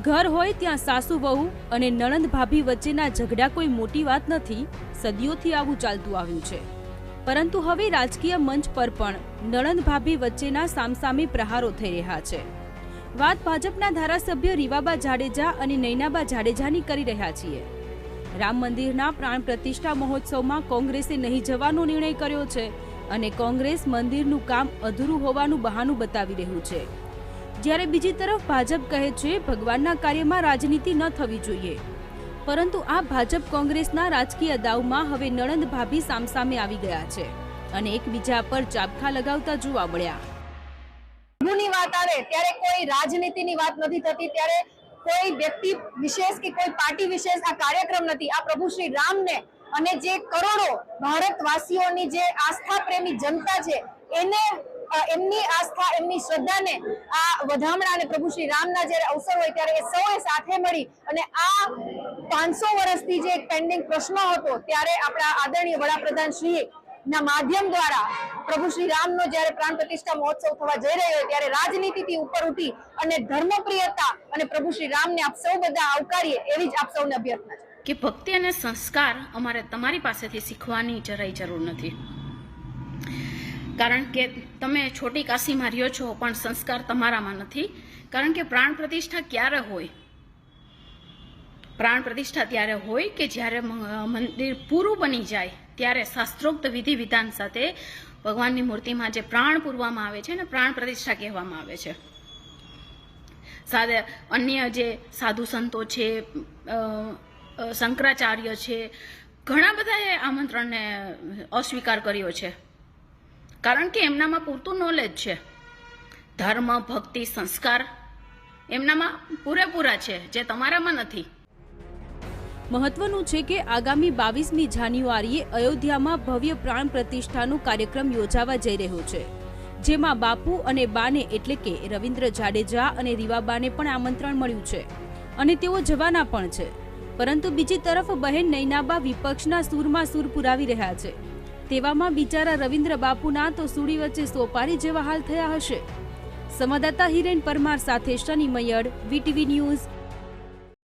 ઘર હોય ત્યાં સાસુ વહુ અને નણંદ ભાભી વચ્ચેના ઝઘડા કોઈ મોટી વાત નથી. સદીઓથી આવું ચાલતું આવ્યું છે. પરંતુ હવે રાજકીય મંચ પર પણ નણંદ ભાભી વચ્ચેના સામસામે પ્રહારો થઈ રહ્યા છે. વાત ભાજપના ધારાસભ્ય રીવાબા જાડેજા અને નૈનાબા જાડેજાની કરી રહ્યા છીએ. રામ મંદિરના પ્રાણ પ્રતિષ્ઠા મહોત્સવમાં કોંગ્રેસે નહીં જવાનો નિર્ણય કર્યો છે અને કોંગ્રેસ મંદિરનું કામ અધૂરું હોવાનું બહાનું બતાવી રહ્યું છે. જ્યારે બીજી તરફ ભાજપ કહે છે ભગવાનના કાર્યમાં રાજનીતિ ન થવી જોઈએ. પરંતુ આ ભાજપ કોંગ્રેસના રાજકીય દાવમાં હવે નણંદ ભાભી સામસામે આવી ગયા છે અને એકબીજા પર ચાબખા લગાવતા જોવા મળ્યા. ની વાત આવે ત્યારે કોઈ રાજનીતિની વાત નથી થતી, ત્યારે કોઈ વ્યક્તિ વિશેષ કે કોઈ પાર્ટી વિશેષ આ કાર્યક્રમ નથી. આ પ્રભુ શ્રી રામને અને જે કરોડો ભારતવાસીઓની જે આસ્થા પ્રેમી જનતા છે એને એમની આસ્થા એમની શ્રદ્ધાને આ વધામણા અને પ્રભુ શ્રી રામના જ્યારે અવસર હોય ત્યારે એ સૌએ સાથે મળી અને આ 500 વર્ષથી જે એક પેન્ડિંગ પ્રશ્ન હતો ત્યારે આપણા આદરણીય વડાપ્રધાન શ્રી ના માધ્યમ દ્વારા પ્રભુ શ્રી રામનો જ્યારે પ્રાણ પ્રતિષ્ઠા મહોત્સવ થવા જઈ રહ્યો હોય ત્યારે રાજનીતિથી ઉપર ઉઠી અને ધર્મપ્રિયતા અને પ્રભુ શ્રી રામને આપ સૌ બધા આવકારીએ એવી જ આપ સૌને અભ્યર્થના છે કે ભક્તિ અને સંસ્કાર અમારે તમારી પાસેથી શીખવાની જરાય જરૂર નથી. કારણ કે તમે છોટી કાશીમાં રહ્યો છો પણ સંસ્કાર તમારામાં નથી. કારણ કે પ્રાણ પ્રતિષ્ઠા ક્યારે હોય? પ્રાણ પ્રતિષ્ઠા ત્યારે હોય કે જ્યારે મંદિર પૂરું બની જાય ત્યારે શાસ્ત્રોક્ત વિધિ વિધાન સાથે ભગવાનની મૂર્તિમાં જે પ્રાણ પૂરવામાં આવે છે ને પ્રાણ પ્રતિષ્ઠા કહેવામાં આવે છે. અન્ય જે સાધુ સંતો છે, શંકરાચાર્ય છે, ઘણા બધાએ આમંત્રણને અસ્વીકાર કર્યો છે. કારણ કે એમનામાં પૂરતું નોલેજ છે. ધર્મ, ભક્તિ, સંસ્કાર એમનામાં પૂરેપૂરા છે જે તમારામાં નથી. મહત્વનું છે કે આગામી 22મી જાન્યુઆરીએ અયોધ્યામાં ભવ્ય પ્રાણ પ્રતિષ્ઠાનો કાર્યક્રમ યોજાવા જઈ રહ્યો છે, જેમાં બાપુ અને બાને એટલે કે રવિન્દ્ર જાડેજા અને રીવાબાને પણ આમંત્રણ મળ્યું છે અને તેઓ જવાના પણ છે. પરંતુ બીજી તરફ બહેન નૈનાબા વિપક્ષના સૂરમાં સૂર પુરાવી રહ્યા છે. તેવામાં બિચારા રવિન્દ્ર બાપુના તો સુડી વચ્ચે સોપારી જેવા હાલ થયા હશે. સંવાદદાતા હિરેન પરમાર સાથે શનિ મયડ, વીટીવી ન્યૂઝ.